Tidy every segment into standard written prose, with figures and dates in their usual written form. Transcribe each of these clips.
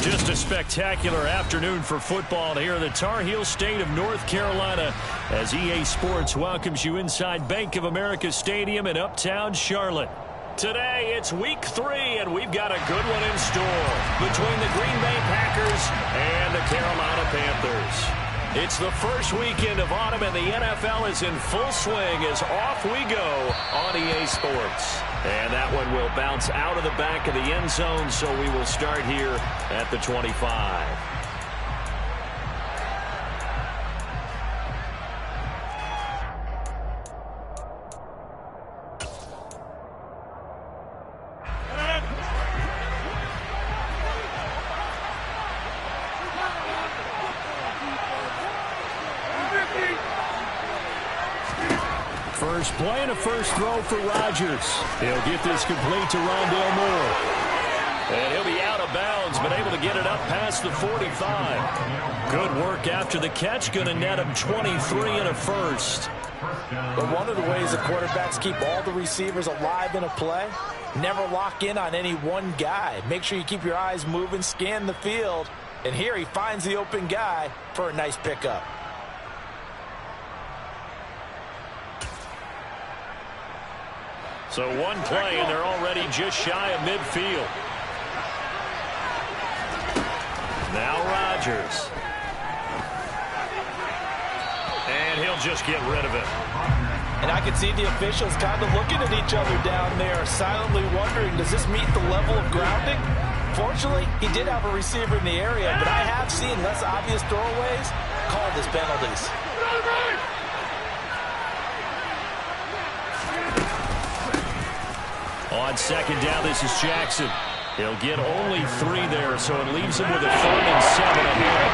Just a spectacular afternoon for football here in the Tar Heel state of North Carolina as EA Sports welcomes you inside Bank of America Stadium in uptown Charlotte. Today, it's week 3, and we've got a good one in store between the Green Bay Packers and the Carolina Panthers. It's the first weekend of autumn, and the NFL is in full swing as off we go on EA Sports. And that one will bounce out of the back of the end zone, so we will start here at the 25. First play and a first throw for Rodgers. He'll get this complete to Rondale Moore. And he'll be out of bounds, but able to get it up past the 45. Good work after the catch. Going to net him 23 and a first. But one of the ways the quarterbacks keep all the receivers alive in a play, never lock in on any one guy. Make sure you keep your eyes moving, scan the field. And here he finds the open guy for a nice pickup. So one play, and they're already just shy of midfield. Now Rodgers. And he'll just get rid of it. And I can see the officials kind of looking at each other down there, silently wondering, does this meet the level of grounding? Fortunately, he did have a receiver in the area, but I have seen less obvious throwaways called as penalties. On second down, this is Jackson. He'll get only 3 there, so it leaves him with a 3rd and 7 ahead.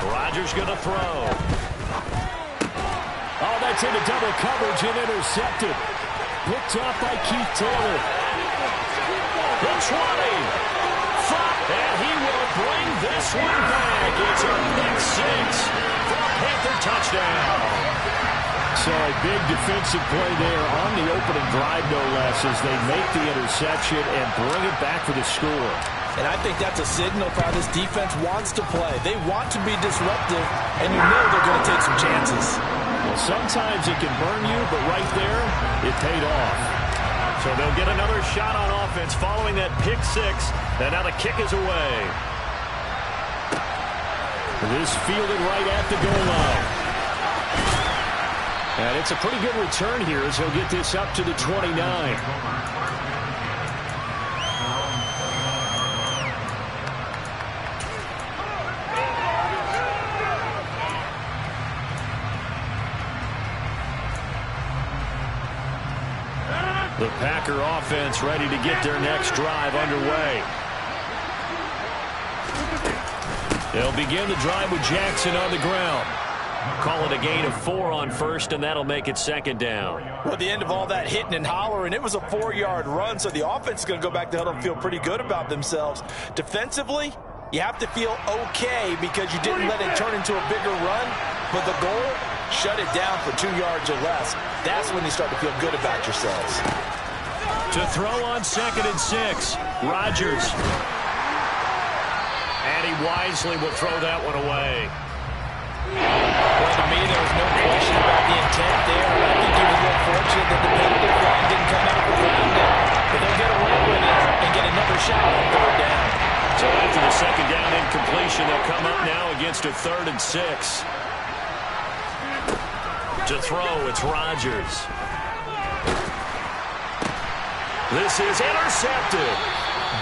Rodgers going to throw. Oh, that's into double coverage and intercepted. Picked off by Keith Taylor. The 20. And he will bring this one back. It's a pick 6 for a Panther touchdown. So a big defensive play there on the opening drive, no less, as they make the interception and bring it back for the score. And I think that's a signal for how this defense wants to play. They want to be disruptive, and you know they're going to take some chances. Well, sometimes it can burn you, but right there, it paid off. So they'll get another shot on offense following that pick 6, and now the kick is away. This fielded right at the goal line. And it's a pretty good return here as he'll get this up to the 29. The Packer offense ready to get their next drive underway. They'll begin the drive with Jackson on the ground. Call it a gain of 4 on first, and that'll make it second down. Well, at the end of all that hitting and hollering, it was a 4-yard run, so the offense is going to go back to huddle and feel pretty good about themselves. Defensively, you have to feel okay because you didn't let it turn into a bigger run, but the goal, shut it down for 2 yards or less. That's when you start to feel good about yourselves. To throw on 2nd and 6, Rodgers. And he wisely will throw that one away. Well, to me, there was no question about the intent there. I think he was a little fortunate that the penalty flag didn't come out around it. But they'll get away with it and get another shot on 3rd down. So after the 2nd down incompletion, they'll come up now against a 3rd and 6. To throw, it's Rodgers. This is intercepted.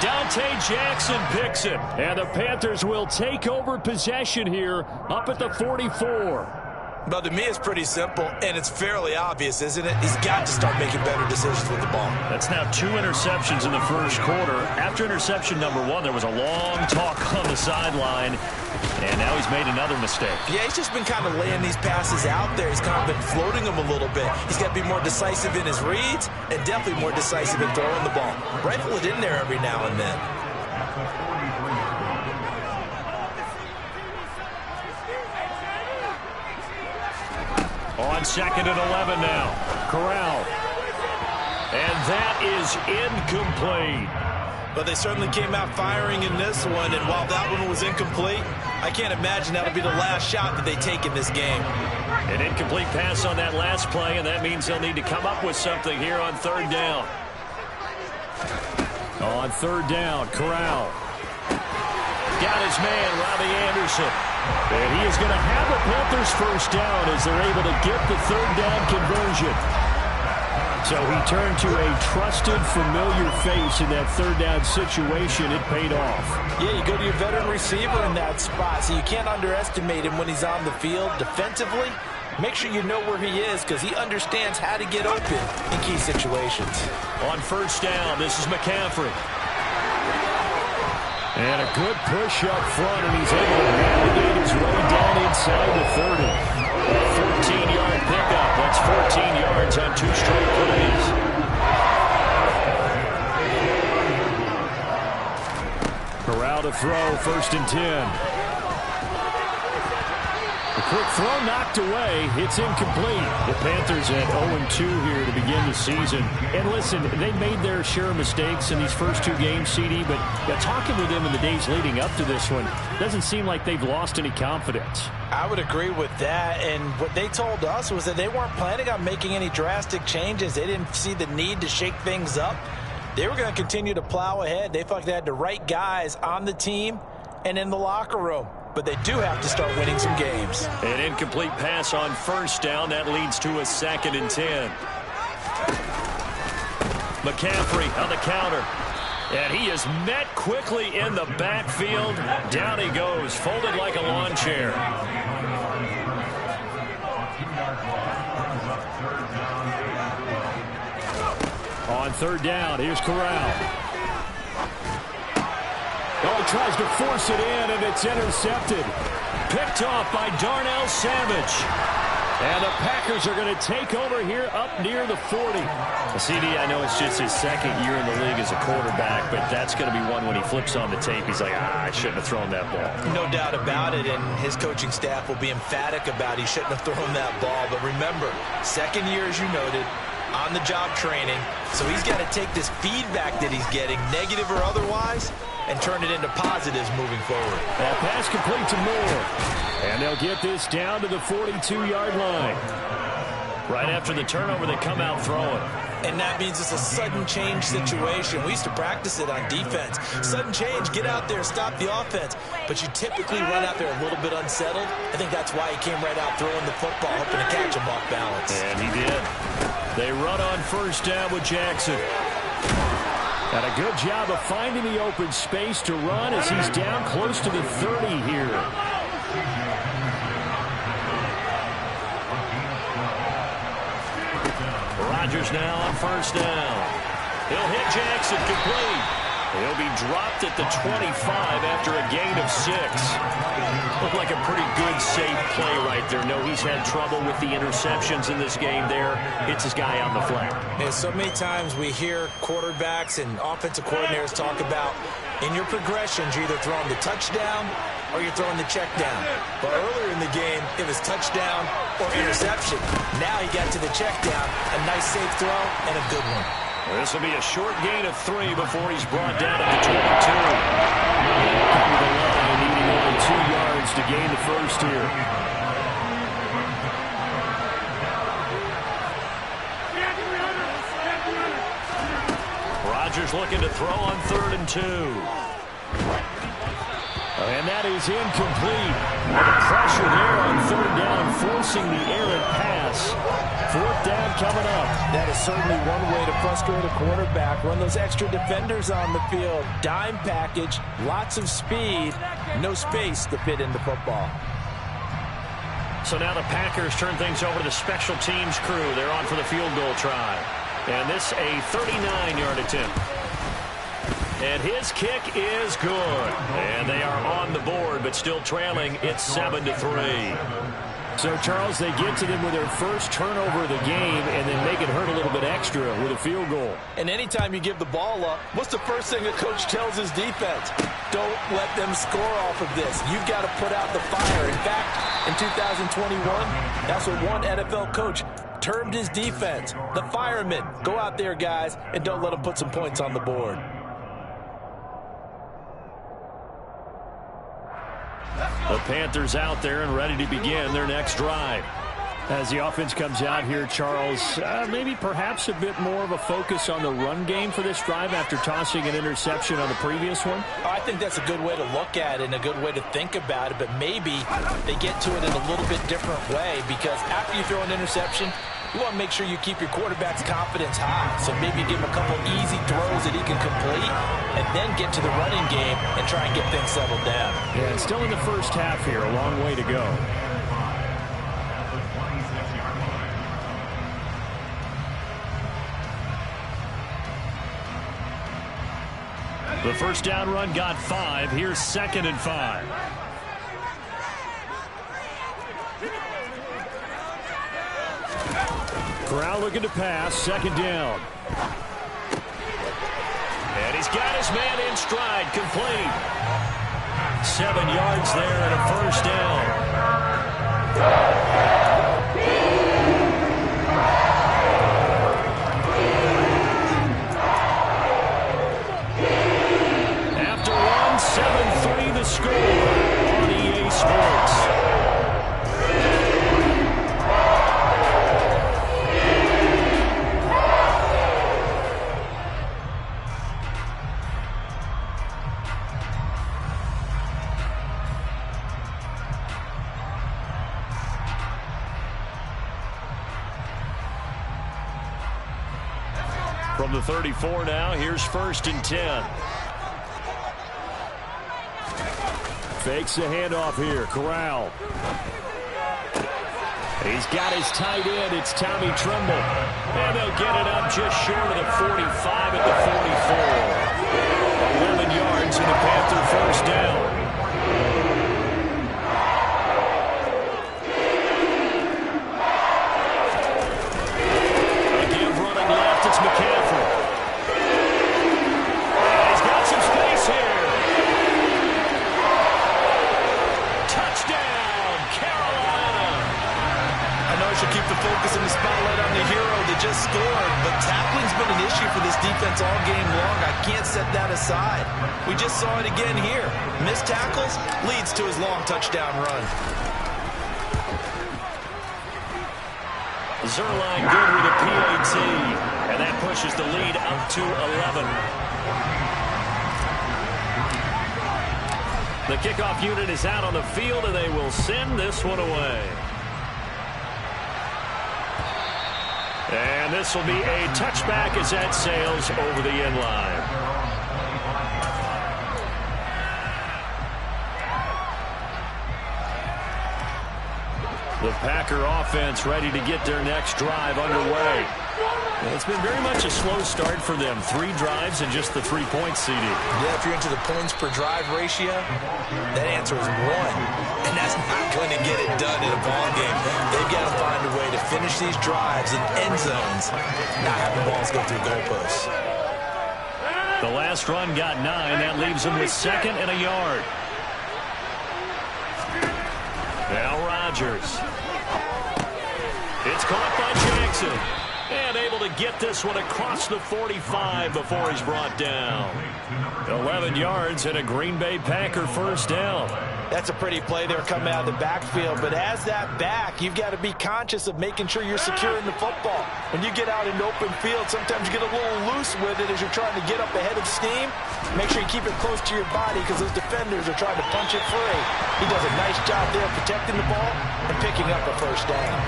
Dante Jackson picks it, and the Panthers will take over possession here up at the 44. Well, to me, it's pretty simple, and it's fairly obvious, isn't it? He's got to start making better decisions with the ball. That's now 2 interceptions in the first quarter. After interception number 1, there was a long talk on the sideline, and now he's made another mistake. Yeah, he's just been kind of laying these passes out there. He's kind of been floating them a little bit. He's got to be more decisive in his reads and definitely more decisive in throwing the ball. Rifle it in there every now and then. On 2nd and 11 now. Corral. And that is incomplete. But they certainly came out firing in this one, and while that one was incomplete, I can't imagine that'll be the last shot that they take in this game. An incomplete pass on that last play, and that means they'll need to come up with something here on 3rd down. On 3rd down, Corral. Got his man, Robbie Anderson. And he is going to have the Panthers first down as they're able to get the 3rd down conversion. So he turned to a trusted, familiar face in that 3rd down situation. It paid off. Yeah, you go to your veteran receiver in that spot, so you can't underestimate him when he's on the field. Defensively, make sure you know where he is because he understands how to get open in key situations. On 1st down, this is McCaffrey. And a good push up front, and he's able to navigate his way down inside the 30. 14-yard pickup. That's 14 yards on 2 straight plays. Corral to throw, 1st and 10. A quick throw knocked away. It's incomplete. The Panthers at 0-2 here to begin the season. And listen, they made their share of mistakes in these first 2 games, CD, but talking with them in the days leading up to this one, doesn't seem like they've lost any confidence. I would agree with that, and what they told us was that they weren't planning on making any drastic changes. They didn't see the need to shake things up. They were going to continue to plow ahead. They felt they had the right guys on the team and in the locker room. But they do have to start winning some games. An incomplete pass on 1st down. That leads to a 2nd and 10. McCaffrey on the counter. And he is met quickly in the backfield. Down he goes, folded like a lawn chair. On 3rd down, here's Corral. Oh, he tries to force it in, and it's intercepted. Picked off by Darnell Savage. And the Packers are going to take over here up near the 40. CD, I know it's just his 2nd year in the league as a quarterback, but that's going to be one when he flips on the tape. He's like, I shouldn't have thrown that ball. No doubt about it, and his coaching staff will be emphatic about he shouldn't have thrown that ball. But remember, 2nd year, as you noted, on-the-job training. So he's got to take this feedback that he's getting, negative or otherwise, and turn it into positives moving forward. That pass complete to Moore. And they'll get this down to the 42-yard line. Right after the turnover, they come out throwing. And that means it's a sudden change situation. We used to practice it on defense. Sudden change, get out there, stop the offense. But you typically run out there a little bit unsettled. I think that's why he came right out throwing the football, hoping to catch him off balance. And he did. They run on 1st down with Jackson. And a good job of finding the open space to run as he's down close to the 30 here. Rodgers now on 1st down. He'll hit Jackson complete. He'll be dropped at the 25 after a gain of 6. Looked like a pretty good, safe play right there. No, he's had trouble with the interceptions in this game there. Hits his guy on the flat. And so many times we hear quarterbacks and offensive coordinators talk about in your progressions, you're either throwing the touchdown or you're throwing the check down. But earlier in the game, it was touchdown or interception. Now he got to the check down, a nice safe throw and a good one. This will be a short gain of 3 before he's brought down at the 22. The line needing only 2 yards to gain the first here. Rodgers looking to throw on 3rd and 2. And that is incomplete. Well, the pressure there on 3rd down, forcing the errant pass. 4th down coming up. That is certainly one way to frustrate a quarterback. Run those extra defenders on the field. Dime package, lots of speed, no space to fit in the football. So now the Packers turn things over to the special teams crew. They're on for the field goal try. And this a 39-yard attempt. And his kick is good. And they are on the board, but still trailing. It's 7-3. So, Charles, they get to them with their first turnover of the game and then make it hurt a little bit extra with a field goal. And anytime you give the ball up, what's the first thing a coach tells his defense? Don't let them score off of this. You've got to put out the fire. In fact, in 2021, that's what one NFL coach termed his defense. The firemen. Go out there, guys, and don't let them put some points on the board. The Panthers out there and ready to begin their next drive. As the offense comes out here, Charles, maybe perhaps a bit more of a focus on the run game for this drive after tossing an interception on the previous one? I think that's a good way to look at it and a good way to think about it, but maybe they get to it in a little bit different way, because after you throw an interception, you want to make sure you keep your quarterback's confidence high. So maybe give him a couple easy throws that he can complete and then get to the running game and try and get things settled down. Yeah, it's still in the first half here. A long way to go. The first down run got 5. Here's 2nd and 5. Corral looking to pass. 2nd down. And he's got his man in stride. Complete. 7 yards there and a first down. After one, 7-3 the score on EA Sports. From the 34 now, here's 1st and 10. Fakes the handoff here. Corral. He's got his tight end. It's Tommy Tremble. And they'll get it up just short of the 45 at the 44. 11 yards and the Panther first down. Again, running left, it's McCaffrey. He's got some space here. Touchdown, Carolina. I know I should keep the focus and the spotlight on the hero that just scored, but tackling's been an issue for this defense all game long. I can't set that aside. We just saw it again here. Missed tackles leads to his long touchdown run. Zerline good with a PAT, and that pushes the lead up to 11. The kickoff unit is out on the field, and they will send this one away. And this will be a touchback as that sails over the end line. The Packer offense ready to get their next drive underway. It's been very much a slow start for them. 3 drives and just the 3 points, CD. Yeah, if you're into the points per drive ratio, that answer is 1. And that's not going to get it done in a ball game. They've got to find a way to finish these drives in end zones, not having balls go through goalposts. The last run got 9. That leaves them with 2nd and a yard. Now Rodgers. It's caught by Jackson. And able to get this one across the 45 before he's brought down. 11 yards and a Green Bay Packer first down. That's a pretty play there coming out of the backfield. But as that back, you've got to be conscious of making sure you're securing the football. When you get out in open field, sometimes you get a little loose with it as you're trying to get up ahead of steam. Make sure you keep it close to your body because those defenders are trying to punch it free. He does a nice job there protecting the ball and picking up a first down.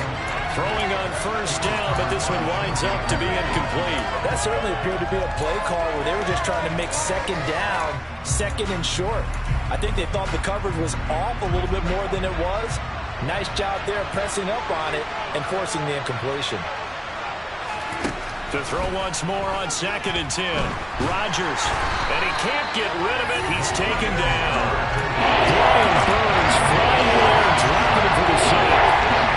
Throwing on first down, but this one winds up to be incomplete. That certainly appeared to be a play call where they were just trying to make 2nd down, 2nd and short. I think they thought the coverage was off a little bit more than it was. Nice job there pressing up on it and forcing the incompletion. To throw once more on 2nd and 10. Rodgers, and he can't get rid of it. He's taken down. Brian Burns flying there and dropping it for the sack.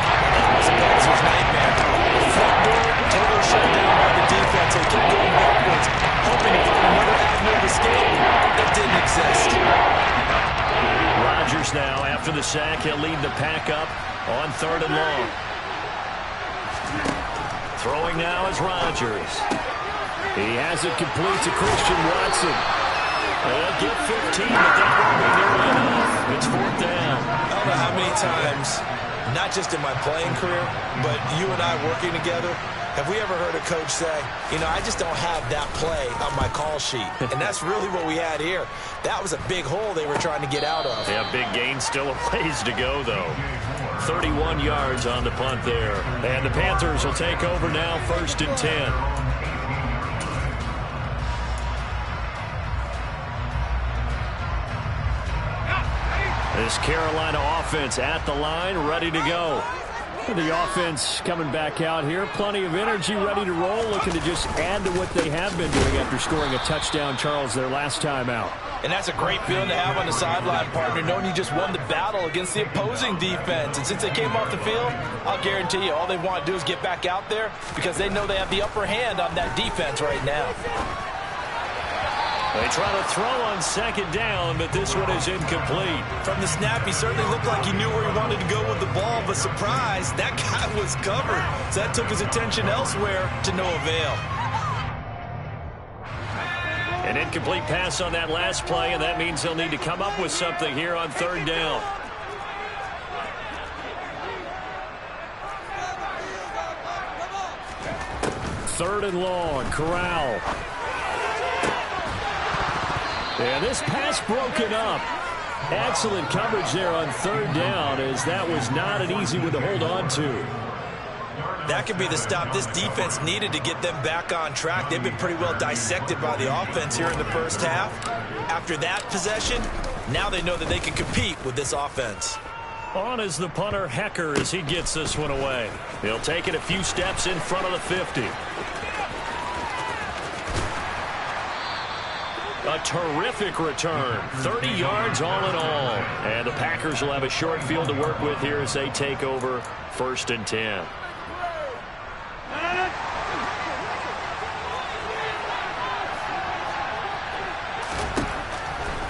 the sack. He'll lead the pack up on 3rd and long. Throwing now is Rodgers. He has it complete to Christian Watson. They'll get 15, but that won't be nearly enough. It's 4th down. I don't know how many times, not just in my playing career, but you and I working together, have we ever heard a coach say, you know, I just don't have that play on my call sheet. And that's really what we had here. That was a big hole they were trying to get out of. Yeah, big gain, still a ways to go, though. 31 yards on the punt there. And the Panthers will take over now, 1st and 10. This Carolina offense at the line, ready to go. The offense coming back out here. Plenty of energy, ready to roll, looking to just add to what they have been doing after scoring a touchdown, Charles, their last time out. And that's a great feeling to have on the sideline, partner, knowing you just won the battle against the opposing defense. And since they came off the field, I'll guarantee you all they want to do is get back out there because they know they have the upper hand on that defense right now. They try to throw on 2nd down, but this one is incomplete. From the snap, he certainly looked like he knew where he wanted to go with the ball, but surprise, that guy was covered. So that took his attention elsewhere to no avail. An incomplete pass on that last play, and that means he'll need to come up with something here on 3rd down. Third and long, Corral. And this pass broken up. Excellent coverage there on 3rd down, as that was not an easy one to hold on to. That could be the stop this defense needed to get them back on track. They've been pretty well dissected by the offense here in the first half. After that possession, now they know that they can compete with this offense. On is the punter, Hecker, as he gets this one away. He'll take it a few steps in front of the 50. A terrific return. 30 yards all in all. And the Packers will have a short field to work with here as they take over 1st and 10.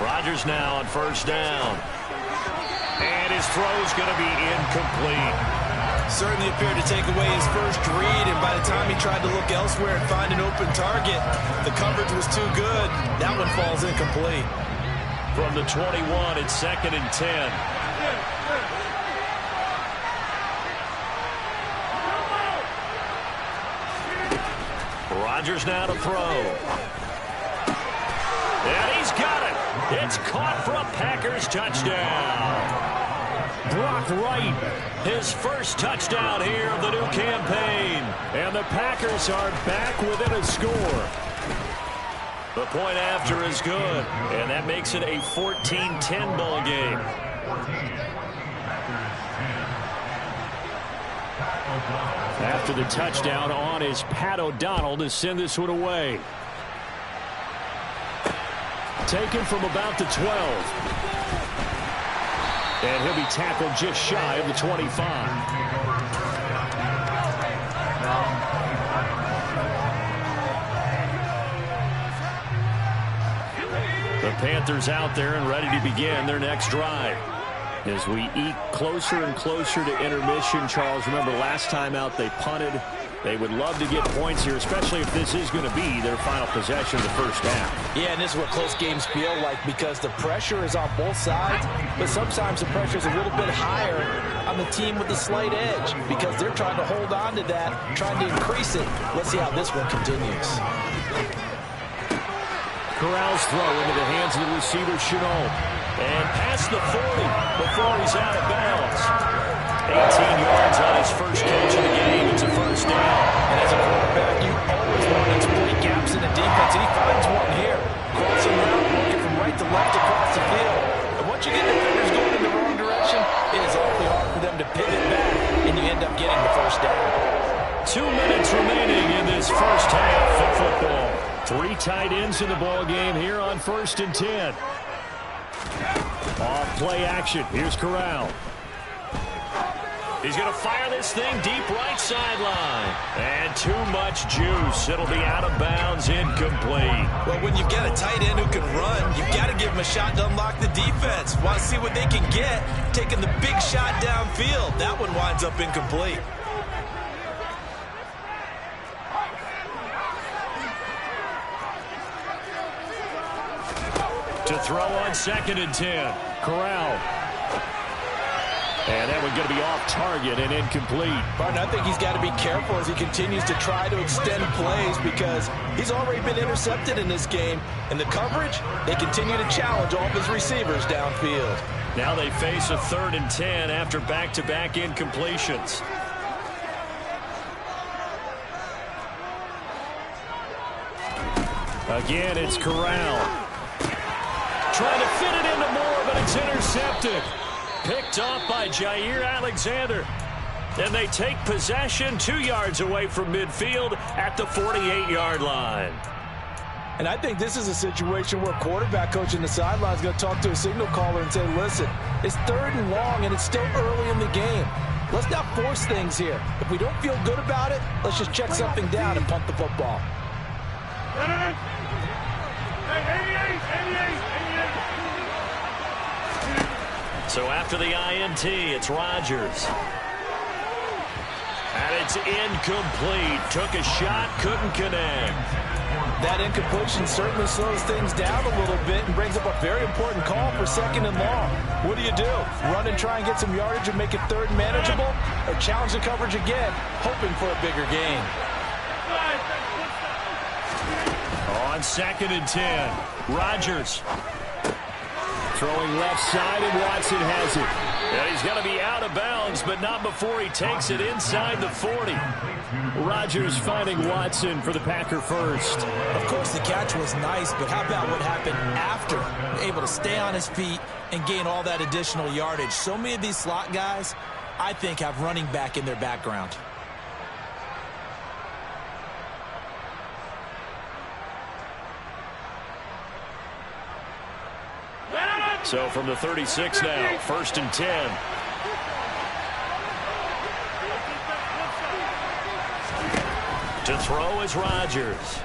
Rodgers now on 1st down. And his throw's going to be incomplete. Certainly appeared to take away his first read, and by the time he tried to look elsewhere and find an open target, the coverage was too good. That one falls incomplete. From the 21, it's 2nd and 10. Rodgers now to throw. And he's got it. It's caught for a Packers touchdown. Brock Wright, his first touchdown here of the new campaign. And the Packers are back within a score. The point after is good, and that makes it a 14-10 ball game. After the touchdown, on is Pat O'Donnell to send this one away. Taken from about the 12. And he'll be tackled just shy of the 25. The Panthers out there and ready to begin their next drive. As we eke closer and closer to intermission, Charles, remember last time out they punted. They would love to get points here, especially if this is going to be their final possession of the first half. Yeah, and this is what close games feel like because the pressure is on both sides, but sometimes the pressure is a little bit higher on the team with the slight edge because they're trying to hold on to that, trying to increase it. Let's see how this one continues. Corral's throw into the hands of the receiver, Chenault. And past the 40 before he's out of bounds. 18 yards on his first catch of the game. It's a first down. And as a quarterback, you always want to exploit gaps in the defense, and he finds one here. Crossing route, working from right to left across the field. And once you get defenders going in the wrong direction, it is awfully hard for them to pivot back, and you end up getting the first down. 2 minutes remaining in this first half of football. 3 tight ends in the ball game here on 1st and 10. Off play action. Here's Corral. He's going to fire this thing deep right sideline. And too much juice. It'll be out of bounds, incomplete. Well, when you've got a tight end who can run, you've got to give him a shot to unlock the defense. Want to see what they can get, taking the big shot downfield. That one winds up incomplete. To throw on 2nd and 10. Corral. And that one's going to be off target and incomplete. Martin, I think he's got to be careful as he continues to try to extend plays because he's already been intercepted in this game. And the coverage, they continue to challenge all of his receivers downfield. Now they face a 3rd and 10 after back-to-back incompletions. Again, it's Corral. Trying to fit it into Moore, but it's intercepted. Picked off by Jair Alexander. And they take possession 2 yards away from midfield at the 48-yard line. And I think this is a situation where quarterback coach in the sideline is going to talk to a signal caller and say, listen, it's 3rd and long and it's still early in the game. Let's not force things here. If we don't feel good about it, let's just check something down and punt the football. So after the INT, it's Rodgers. And it's incomplete. Took a shot, couldn't connect. That incompletion certainly slows things down a little bit and brings up a very important call for 2nd and long. What do? Run and try and get some yardage and make it 3rd and manageable? Or challenge the coverage again, hoping for a bigger gain? On 2nd and 10, Rodgers. Throwing left side, and Watson has it. And he's going to be out of bounds, but not before he takes it inside the 40. Rodgers finding Watson for the Packer first. Of course, the catch was nice, but how about what happened after? Able to stay on his feet and gain all that additional yardage. So many of these slot guys, I think, have running back in their background. So from the 36 now, 1st and 10. To throw is Rodgers.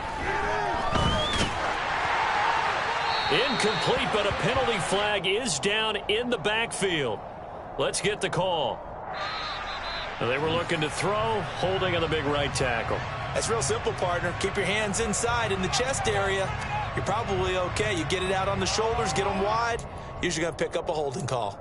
Incomplete, but a penalty flag is down in the backfield. Let's get the call. They were looking to throw, holding on the big right tackle. That's real simple, partner. Keep your hands inside in the chest area. You're probably okay. You get it out on the shoulders, get them wide. Usually going to pick up a holding call.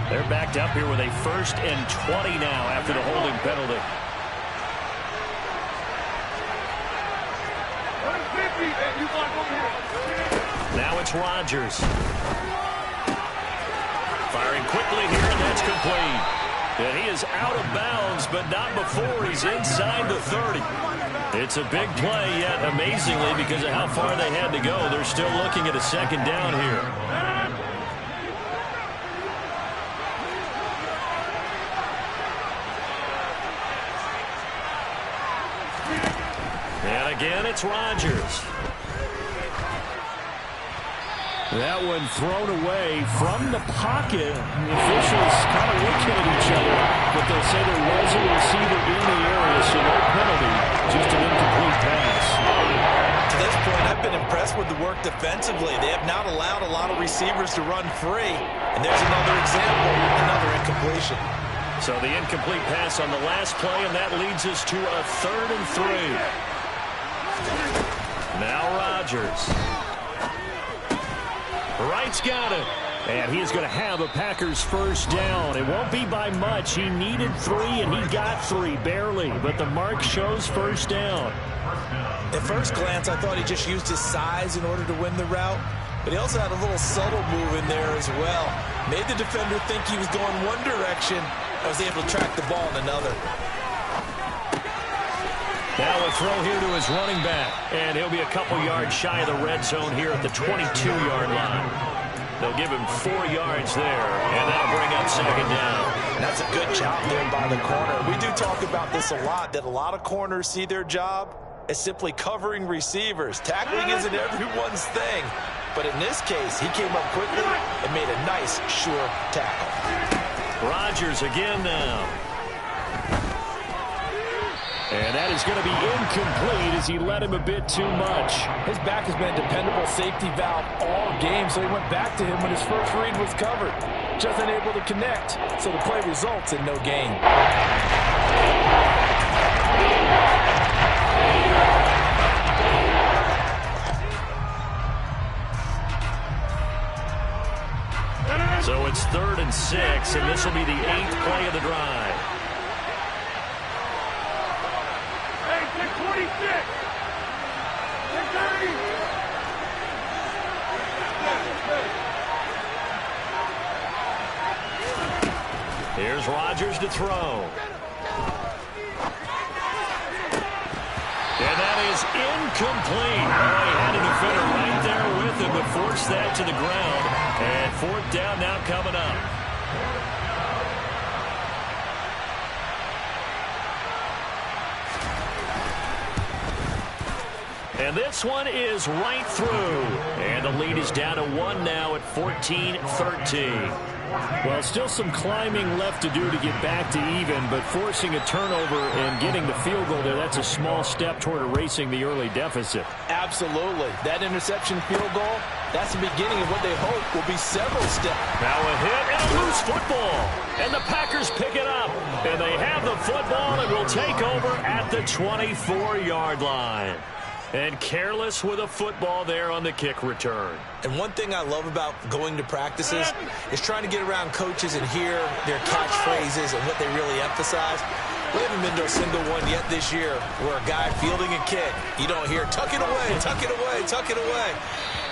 They're backed up here with a 1st and 20 now after the holding penalty. Now it's Rodgers. Firing quickly here, and that's complete. And he is out of bounds, but not before he's inside the 30. It's a big play, yet amazingly, because of how far they had to go, they're still looking at a 2nd down here. And again, it's Rodgers. That one thrown away from the pocket. The officials kind of looking at each other, but they'll say there was a receiver in the area, so no penalty, just an incomplete pass. To this point, I've been impressed with the work defensively. They have not allowed a lot of receivers to run free. And there's another example, another incompletion. So the incomplete pass on the last play, and that leads us to a 3rd and 3. Now Rodgers. Wright's got it. And he is going to have a Packers 1st down. It won't be by much. He needed 3, and he got 3, barely. But the mark shows 1st down. At first glance, I thought he just used his size in order to win the route. But he also had a little subtle move in there as well. Made the defender think he was going one direction. I was able to track the ball in another. Now a throw here to his running back. And he'll be a couple yards shy of the red zone here at the 22-yard line. They'll give him 4 yards there, and that'll bring up second down. That's a good job there by the corner. We do talk about this a lot, that a lot of corners see their job as simply covering receivers. Tackling isn't everyone's thing. But in this case, he came up quickly and made a nice, sure tackle. Rodgers again now. And that is going to be incomplete as he let him a bit too much. His back has been a dependable safety valve all game, so he went back to him when his first read was covered. Just unable to connect, so the play results in no gain. So it's 3rd and 6, and this will be the 8th play of the drive. Here's Rodgers to throw. And that is incomplete. Oh, he had a defender right there with him to force that to the ground. And 4th down now coming up. And this one is right through. And the lead is down to 1 now at 14-13. Well, still some climbing left to do to get back to even, but forcing a turnover and getting the field goal there, that's a small step toward erasing the early deficit. Absolutely. That interception field goal, that's the beginning of what they hope will be several steps. Now a hit and a loose football. And the Packers pick it up. And they have the football and will take over at the 24-yard line. And careless with a football there on the kick return. And one thing I love about going to practices is trying to get around coaches and hear their catchphrases and what they really emphasize. We haven't been to a single one yet this year where a guy fielding a kick, you don't hear, tuck it away, tuck it away, tuck it away.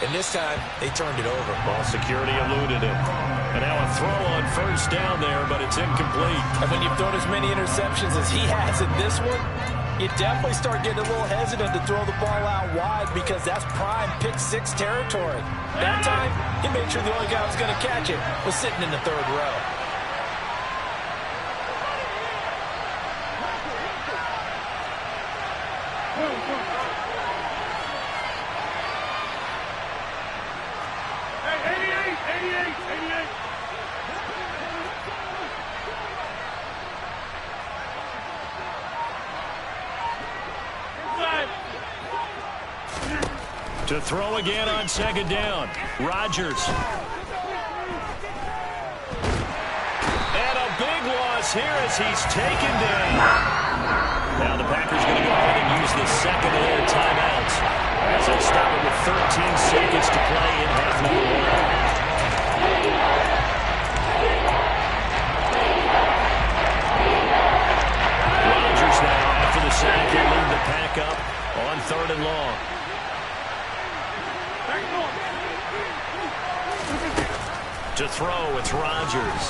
And this time, they turned it over. Ball security eluded him. And now a throw on 1st down there, but it's incomplete. And when you've thrown as many interceptions as he has in this one, you definitely start getting a little hesitant to throw the ball out wide because that's prime pick 6 territory. That time, he made sure the only guy who was going to catch it was sitting in the 3rd row. To throw again on 2nd down. Rodgers. And a big loss here as he's taken down. Now the Packers going to go ahead and use the 2nd of their timeouts as they stop it with 13 seconds to play in half number 1. Rodgers now after the sack. He'll lead the pack up on 3rd and long. To throw, it's Rodgers.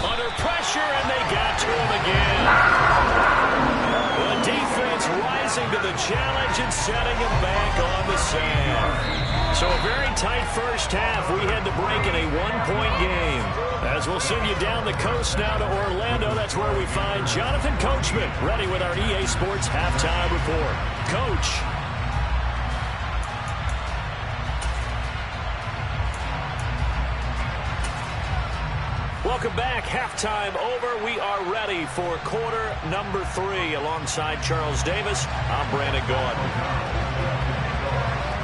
Under pressure, and they got to him again. The defense rising to the challenge and setting him back on the sand. So a very tight first half. We had to break in a 1-point game. As we'll send you down the coast now to Orlando, that's where we find Jonathan Coachman, ready with our EA Sports halftime report. Coach. Welcome back. Halftime over. We are ready for quarter number 3. Alongside Charles Davis, I'm Brandon Gaudin.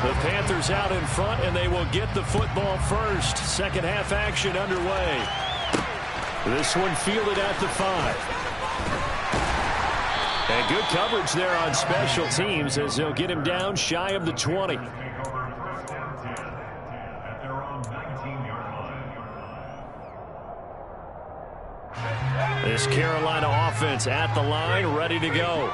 The Panthers out in front, and they will get the football first. Second half action underway. This one fielded at the 5. And good coverage there on special teams as they'll get him down shy of the 20. This Carolina offense at the line, ready to go.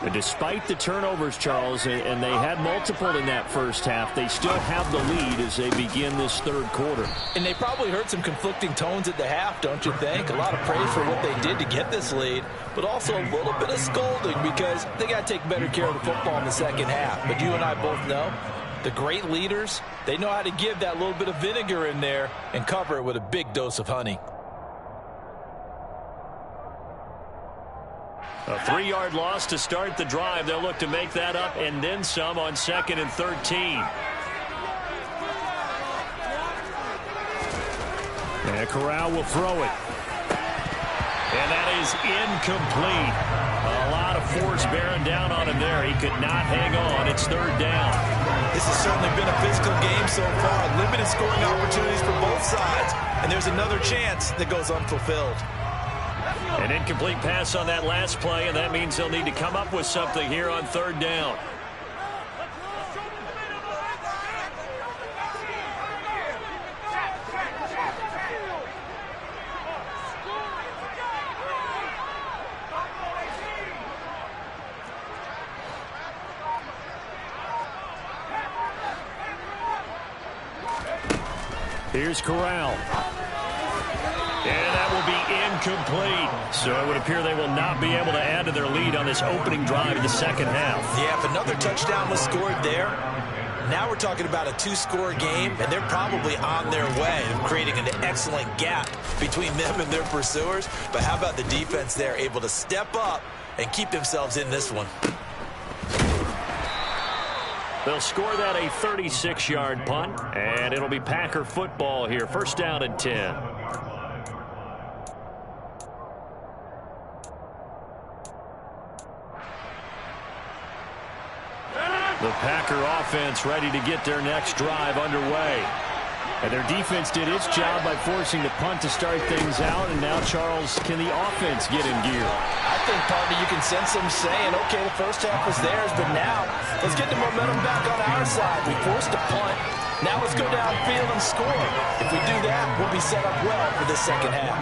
And despite the turnovers, Charles, and they had multiple in that first half, they still have the lead as they begin this third quarter. And they probably heard some conflicting tones at the half, don't you think? A lot of praise for what they did to get this lead, but also a little bit of scolding because they got to take better care of the football in the second half. But you and I both know the great leaders, they know how to give that little bit of vinegar in there and cover it with a big dose of honey. A 3-yard loss to start the drive. They'll look to make that up and then some on 2nd and 13. And Corral will throw it. And that is incomplete. A lot of force bearing down on him there. He could not hang on. It's 3rd down. This has certainly been a physical game so far. Limited scoring opportunities for both sides. And there's another chance that goes unfulfilled. An incomplete pass on that last play, and that means they'll need to come up with something here on 3rd down. Here's Corral. And that will be incomplete. So it would appear they will not be able to add to their lead on this opening drive of the second half. Yeah, if another touchdown was scored there, now we're talking about a 2-score game, and they're probably on their way of creating an excellent gap between them and their pursuers. But how about the defense there, able to step up and keep themselves in this one? They'll score that a 36-yard punt, and it'll be Packer football here. 1st down and 10. The Packer offense ready to get their next drive underway. And their defense did its job by forcing the punt to start things out. And now, Charles, can the offense get in gear? I think, partner, you can sense them saying, okay, the first half was theirs, but now let's get the momentum back on our side. We forced a punt. Now let's go downfield and score. If we do that, we'll be set up well for this second half.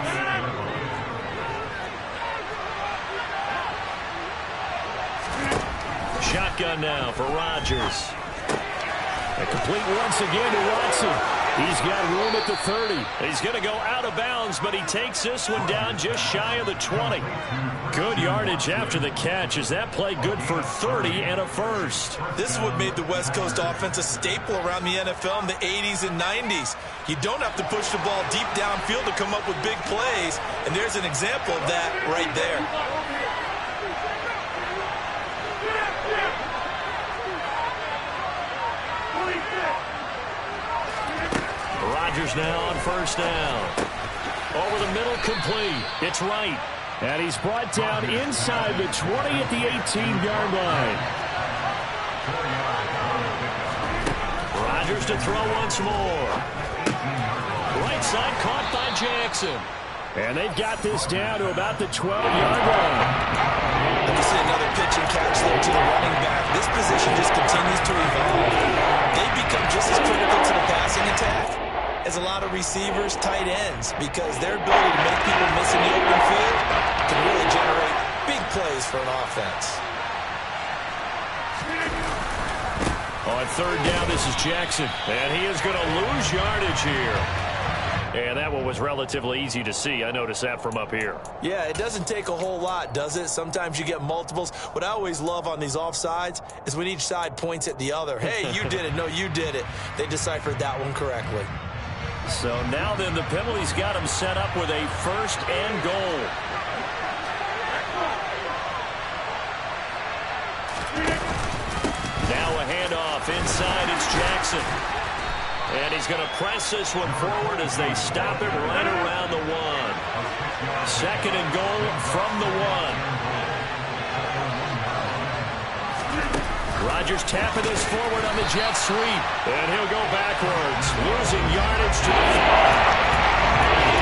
Shotgun now for Rodgers. And complete once again to Watson. He's got room at the 30. He's going to go out of bounds, but he takes this one down just shy of the 20. Good yardage after the catch. Is that play good for 30 and a first? This is what made the West Coast offense a staple around the NFL in the 80s and 90s. You don't have to push the ball deep downfield to come up with big plays, and there's an example of that right there. Rodgers now on 1st down. Over the middle, complete. It's right. And he's brought down inside the 20 at the 18-yard line. Rodgers to throw once more. Right side caught by Jackson. And they've got this down to about the 12-yard line. Let me see another pitch and catch there to the running back. This position just continues to evolve. They become just as critical to the passing attack as a lot of receivers, tight ends, because their ability to make people miss in the open field can really generate big plays for an offense. On 3rd down, this is Jackson, and he is going to lose yardage here. And that one was relatively easy to see. I noticed that from up here. Yeah, it doesn't take a whole lot, does it? Sometimes you get multiples. What I always love on these offsides is when each side points at the other. Hey, you did it. No, you did it. They deciphered that one correctly. So now then the penalty's got him set up with a 1st and goal. Now a handoff inside. It's Jackson. And he's going to press this one forward as they stop it right around the 1. 2nd and goal from the 1. Rodgers tapping this forward on the jet sweep. And he'll go backwards, losing yardage to the 5.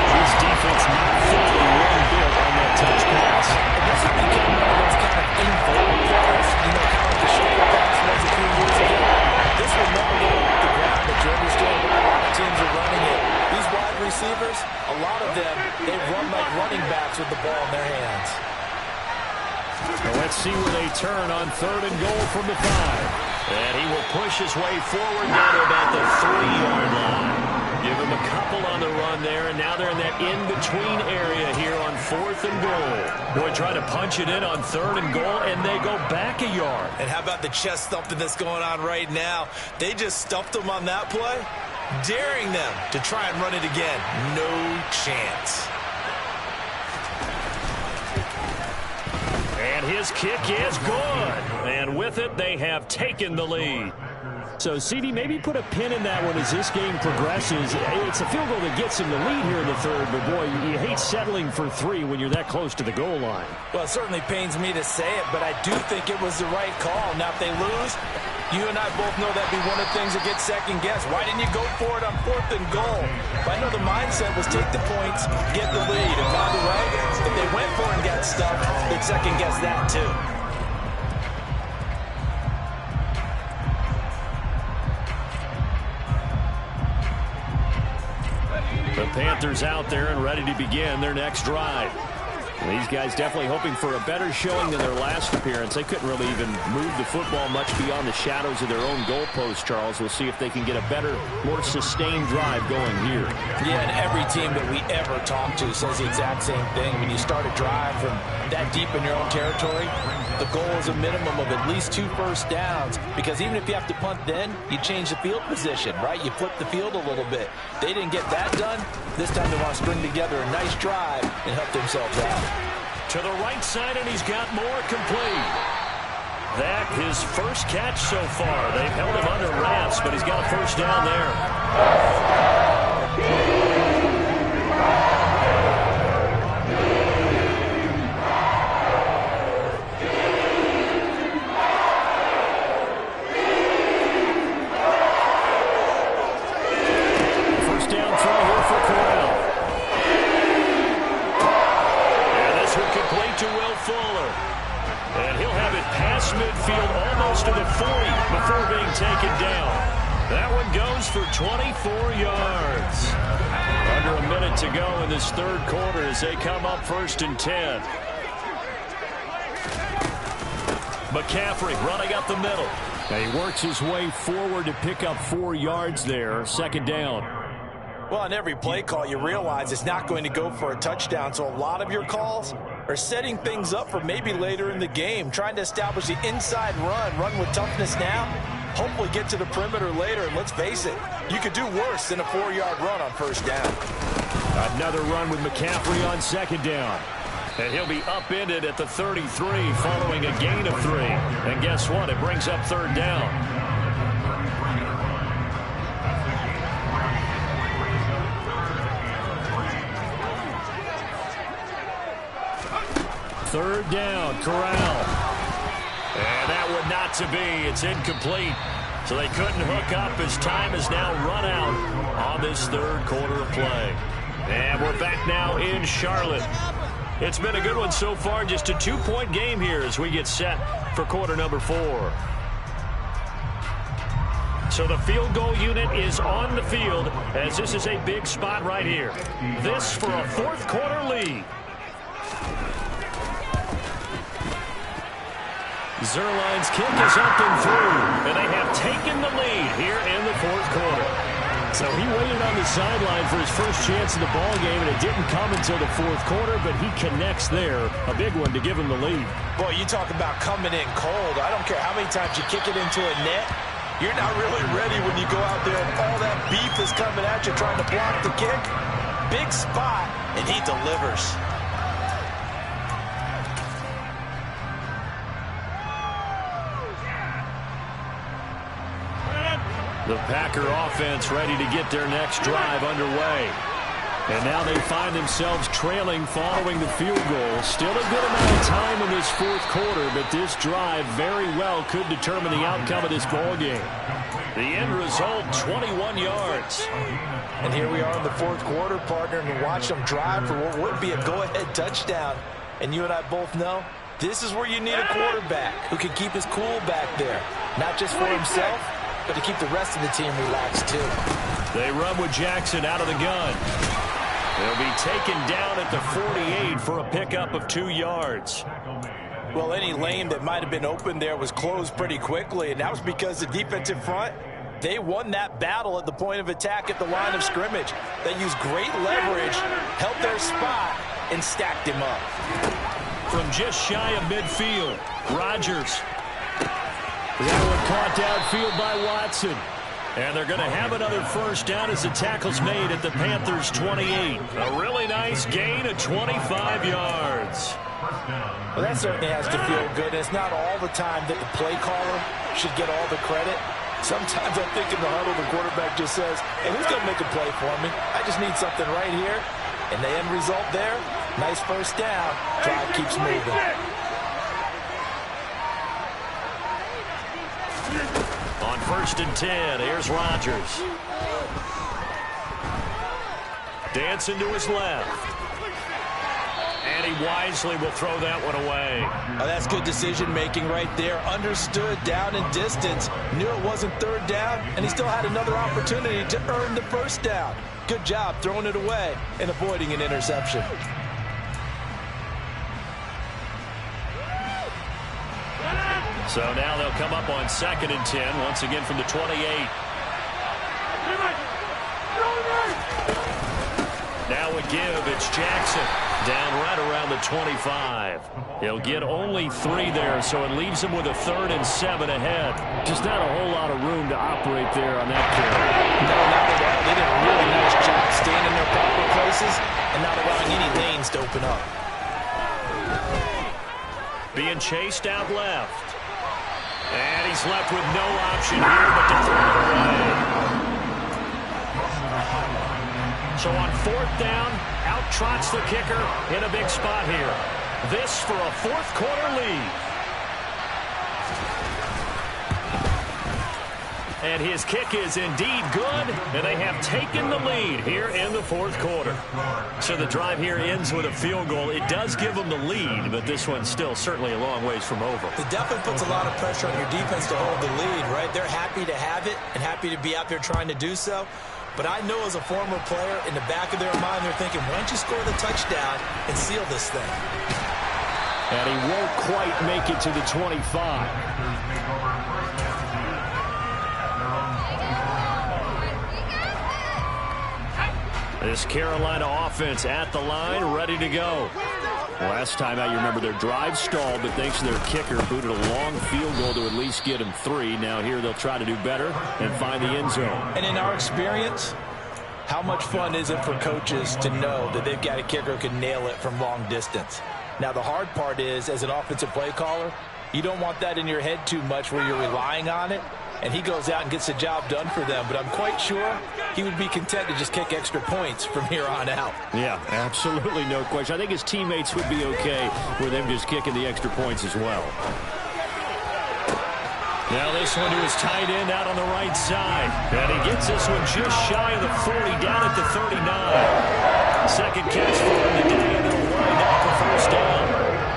His defense not fooling one bit on that touch pass. This has become one of those kind of in-vogue plays. You know, kind of like the shoulder pass was a few years ago. This will never get off the ground, but you understand why a lot of teams are running it. These wide receivers, a lot of them, they run like running backs with the ball in their hands. Well, let's see where they turn on 3rd and goal from the 5. And he will push his way forward down to about the 3-yard line. Give him a couple on the run there, and now they're in that in-between area here on 4th and goal. Boy, trying to punch it in on 3rd and goal, and they go back a yard. And how about the chest thumping that's going on right now? They just stuffed them on that play, daring them to try and run it again. No chance. And his kick is good. And with it, they have taken the lead. So, CD, maybe put a pin in that one as this game progresses. It's a field goal that gets him the lead here in the 3rd, but, boy, you hate settling for 3 when you're that close to the goal line. Well, it certainly pains me to say it, but I do think it was the right call. Now, if they lose, you and I both know that'd be one of the things that gets second-guessed. Why didn't you go for it on 4th and goal? But I know the mindset was take the points, get the lead. And by the way, if they went for it and got stuffed, they'd second-guess that too. The Panthers out there and ready to begin their next drive. These guys definitely hoping for a better showing than their last appearance. They couldn't really even move the football much beyond the shadows of their own goalpost, Charles. We'll see if they can get a better, more sustained drive going here. Yeah, and every team that we ever talk to says the exact same thing. When you start a drive from that deep in your own territory, the goal is a minimum of at least 2 first downs, because even if you have to punt then, you change the field position, right? You flip the field a little bit. They didn't get that done. This time they want to string together a nice drive and help themselves out. To the right side, and he's got more complete. That his first catch so far. They've held him under wraps, but he's got a first down there. First down throw here for Corral. Complete to Will Fuller. And he'll have it past midfield almost to the 40 before being taken down. That one goes for 24 yards. Under a minute to go in this 3rd quarter as they come up 1st and 10. McCaffrey running up the middle. And he works his way forward to pick up 4 yards there. 2nd down. Well, on every play call, you realize it's not going to go for a touchdown, so a lot of your calls are setting things up for maybe later in the game, trying to establish the inside run with toughness now, hopefully get to the perimeter later, and let's face it, you could do worse than a 4-yard run on 1st down. Another run with McCaffrey on 2nd down. And he'll be upended at the 33 following a gain of 3. And guess what? It brings up 3rd down. 3rd down, Corral. And that would not to be. It's incomplete. So they couldn't hook up as time is now run out on this 3rd quarter of play. And we're back now in Charlotte. It's been a good one so far. Just a 2-point game here as we get set for quarter number 4. So the field goal unit is on the field as this is a big spot right here. This for a 4th quarter lead. Zerline's kick is up and through, and they have taken the lead here in the 4th quarter. So he waited on the sideline for his first chance in the ball game, and it didn't come until the 4th quarter, but he connects there, a big one to give him the lead. Boy, you talk about coming in cold. I don't care how many times you kick it into a net. You're not really ready when you go out there and all that beef is coming at you trying to block the kick. Big spot, and he delivers. The Packer offense ready to get their next drive underway. And now they find themselves trailing following the field goal. Still a good amount of time in this 4th quarter, but this drive very well could determine the outcome of this ball game. The end result, 21 yards. And here we are in the 4th quarter, partner, and watch them drive for what would be a go-ahead touchdown. And you and I both know this is where you need a quarterback who can keep his cool back there, not just for himself, but to keep the rest of the team relaxed too. They run with Jackson out of the gun. They'll be taken down at the 48 for a pickup of 2 yards. Well, any lane that might have been open there was closed pretty quickly, and that was because the defensive front, they won that battle at the point of attack at the line of scrimmage. They used great leverage, held their spot, and stacked him up. From just shy of midfield, Rodgers. That one caught downfield by Watson. And they're going to have another first down as the tackle's made at the Panthers' 28. A really nice gain of 25 yards. Well, that certainly has to feel good. It's not all the time that the play caller should get all the credit. Sometimes I think in the huddle, the quarterback just says, hey, who's going to make a play for me? I just need something right here. And the end result there, nice first down. Drive keeps moving. On 1st and 10, here's Rodgers. Dancing to his left. And he wisely will throw that one away. Oh, that's good decision-making right there. Understood down and distance. Knew it wasn't third down, and he still had another opportunity to earn the first down. Good job throwing it away and avoiding an interception. So now they'll come up on 2nd and 10, once again from the 28. Now a give, it's Jackson, down right around the 25. He'll get only 3 there, so it leaves him with a 3rd and 7 ahead. Just not a whole lot of room to operate there on that carry. No, not at all. They did a really nice job staying in their proper places and not allowing any lanes to open up. Being chased out left. And he's left with no option here but to throw it away. So on 4th down, out trots the kicker in a big spot here. This for a 4th quarter lead. And his kick is indeed good, and they have taken the lead here in the 4th quarter. So the drive here ends with a field goal. It does give them the lead, but this one's still certainly a long ways from over. It definitely puts a lot of pressure on your defense to hold the lead, right? They're happy to have it and happy to be out there trying to do so. But I know as a former player, in the back of their mind, they're thinking, why don't you score the touchdown and seal this thing? And he won't quite make it to the 25. This Carolina offense at the line, ready to go. Last time out, you remember their drive stalled, but thanks to their kicker, booted a long field goal to at least get them 3. Now here they'll try to do better and find the end zone. And in our experience, how much fun is it for coaches to know that they've got a kicker who can nail it from long distance? Now the hard part is, as an offensive play caller, you don't want that in your head too much where you're relying on it. And he goes out and gets the job done for them. But I'm quite sure he would be content to just kick extra points from here on out. Yeah, absolutely no question. I think his teammates would be okay with him just kicking the extra points as well. Now this one to his tight end out on the right side. And he gets this one just shy of the 40, down at the 39. Second catch for him today, and it'll wind up for first down.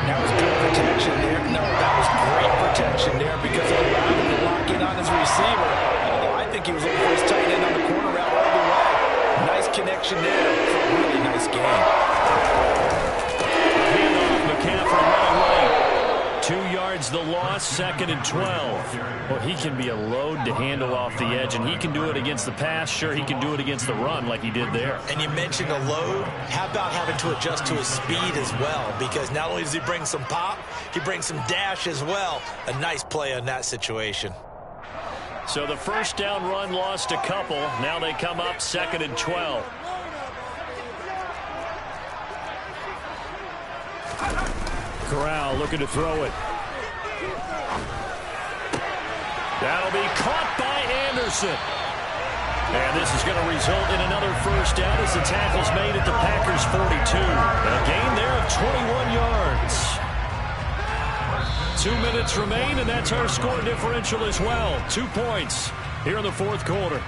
That was good protection there. No, that was great protection there because it allowed him to lock in on his receiver. I think he was looking for his tight end on the corner route all the way. Nice connection there. Really nice game. Handoff, McCaffrey running right. 2 yards the loss, 2nd and 12. Well, he can be a load to handle off the edge, and he can do it against the pass. Sure, he can do it against the run like he did there. And you mentioned a load. How about having to adjust to his speed as well? Because not only does he bring some pop, he brings some dash as well. A nice play on that situation. So the first down run lost a couple. Now they come up 2nd and 12. Corral looking to throw it. That'll be caught by Anderson. And this is going to result in another first down as the tackle's made at the Packers' 42. A gain there of 21 yards. 2 minutes remain, and that's our score differential as well. 2 points here in the 4th quarter.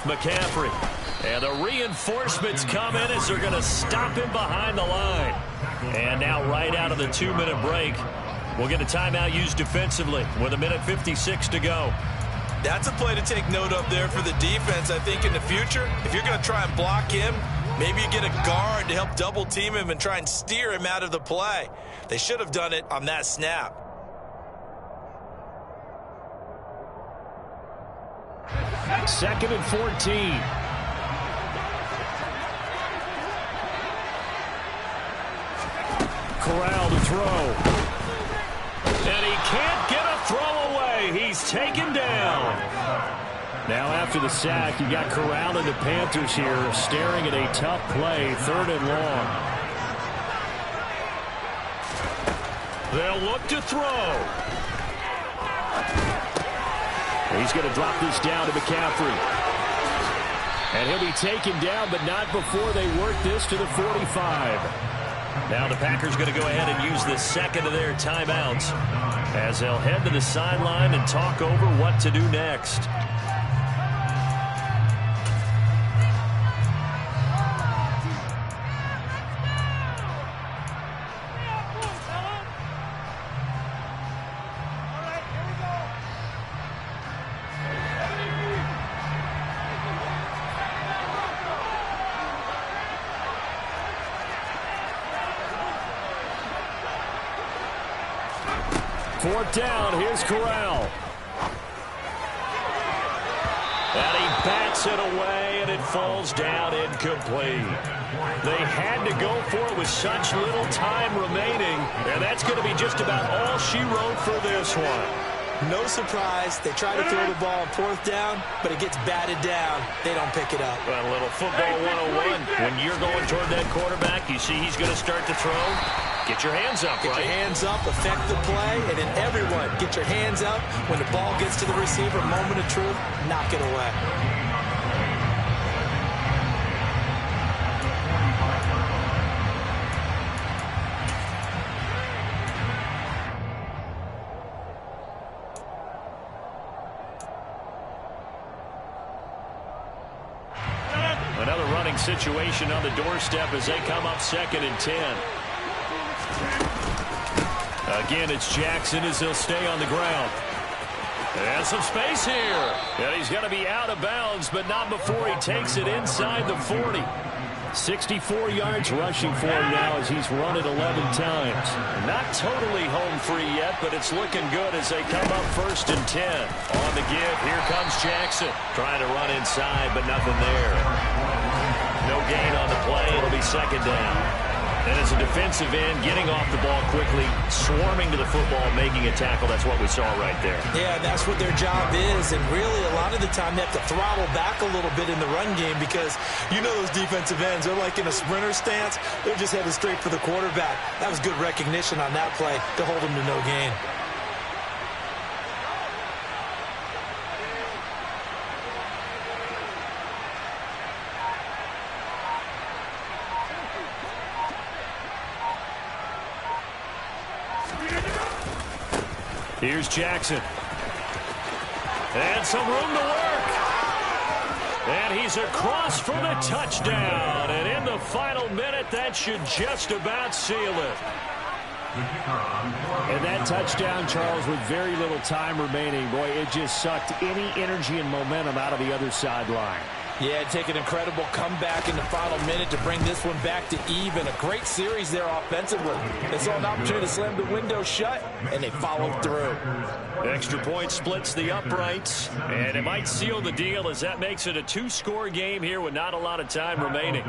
McCaffrey And the reinforcements come in as they're going to stop him behind the line. And now right out of the 2-minute break, we'll get a timeout used defensively with 1:56 to go. That's a play to take note of there for the defense. I think in the future, if you're going to try and block him, maybe you get a guard to help double team him and try and steer him out of the play. They should have done it on that snap. Second and 14. Corral to throw. And he can't get a throw away. He's taken down. Now after the sack, you got Corral and the Panthers here staring at a tough play, 3rd and long. They'll look to throw. He's going to drop this down to McCaffrey. And he'll be taken down, but not before they work this to the 45. Now the Packers going to go ahead and use the second of their timeouts as they'll head to the sideline and talk over what to do next. Fourth down, here's Corral. And he bats it away, and it falls down incomplete. They had to go for it with such little time remaining, and that's going to be just about all she wrote for this one. No surprise, they try to throw the ball on 4th down, but it gets batted down. They don't pick it up. Well, a little football 101. When you're going toward that quarterback, you see he's going to start to throw. Get your hands up, Get your hands up, affect the play, and then everyone get your hands up. When the ball gets to the receiver, moment of truth, knock it away. Another running situation on the doorstep as they come up 2nd and 10. Again, it's Jackson as he'll stay on the ground. And some space here. And he's going to be out of bounds, but not before he takes it inside the 40. 64 yards rushing for him now as he's run it 11 times. Not totally home free yet, but it's looking good as they come up 1st and 10. On the give, here comes Jackson. Trying to run inside, but nothing there. No gain on the play. It'll be 2nd down. And as a defensive end, getting off the ball quickly, swarming to the football, making a tackle. That's what we saw right there. Yeah, that's what their job is. And really, a lot of the time, they have to throttle back a little bit in the run game because you know those defensive ends, they're like in a sprinter stance. They're just headed straight for the quarterback. That was good recognition on that play to hold them to no gain. Here's Jackson. And some room to work. And he's across for the touchdown. And in the final minute, that should just about seal it. And that touchdown, Charles, with very little time remaining, boy, it just sucked any energy and momentum out of the other sideline. Yeah, take an incredible comeback in the final minute to bring this one back to even. A great series there offensively. They saw an opportunity to slam the window shut, and they followed through. Extra point splits the uprights, and it might seal the deal as that makes it a 2-score game here with not a lot of time remaining.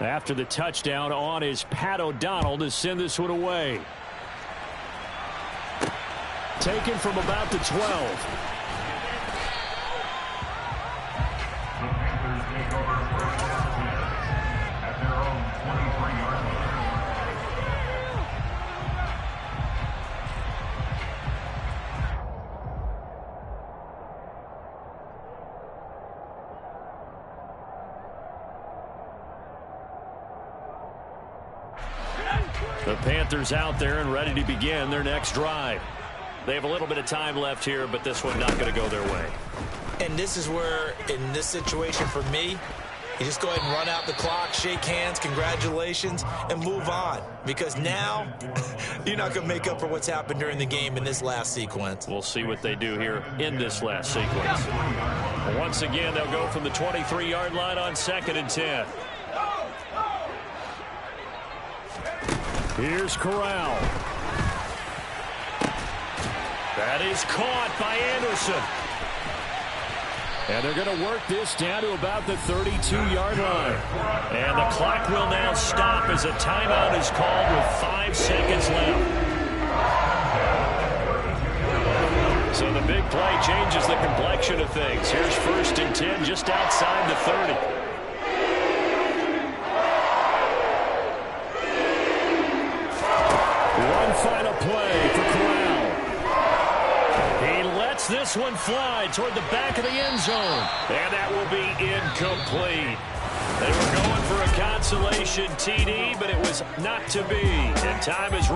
After the touchdown on is Pat O'Donnell to send this one away. Taken from about the 12. The Panthers out there and ready to begin their next drive. They have a little bit of time left here, but this one not going to go their way. And this is where, in this situation for me, you just go ahead and run out the clock, shake hands, congratulations, and move on. Because now, you're not going to make up for what's happened during the game in this last sequence. We'll see what they do here in this last sequence. Once again, they'll go from the 23-yard line on 2nd and 10. Here's Corral. That is caught by Anderson. And they're going to work this down to about the 32-yard line. And the clock will now stop as a timeout is called with 5 seconds left. So the big play changes the complexion of things. Here's 1st and 10 just outside the 30. One final play for Corral. He lets this one fly toward the back of the end zone. And that will be incomplete. They were going for a consolation TD, but it was not to be. And time is running.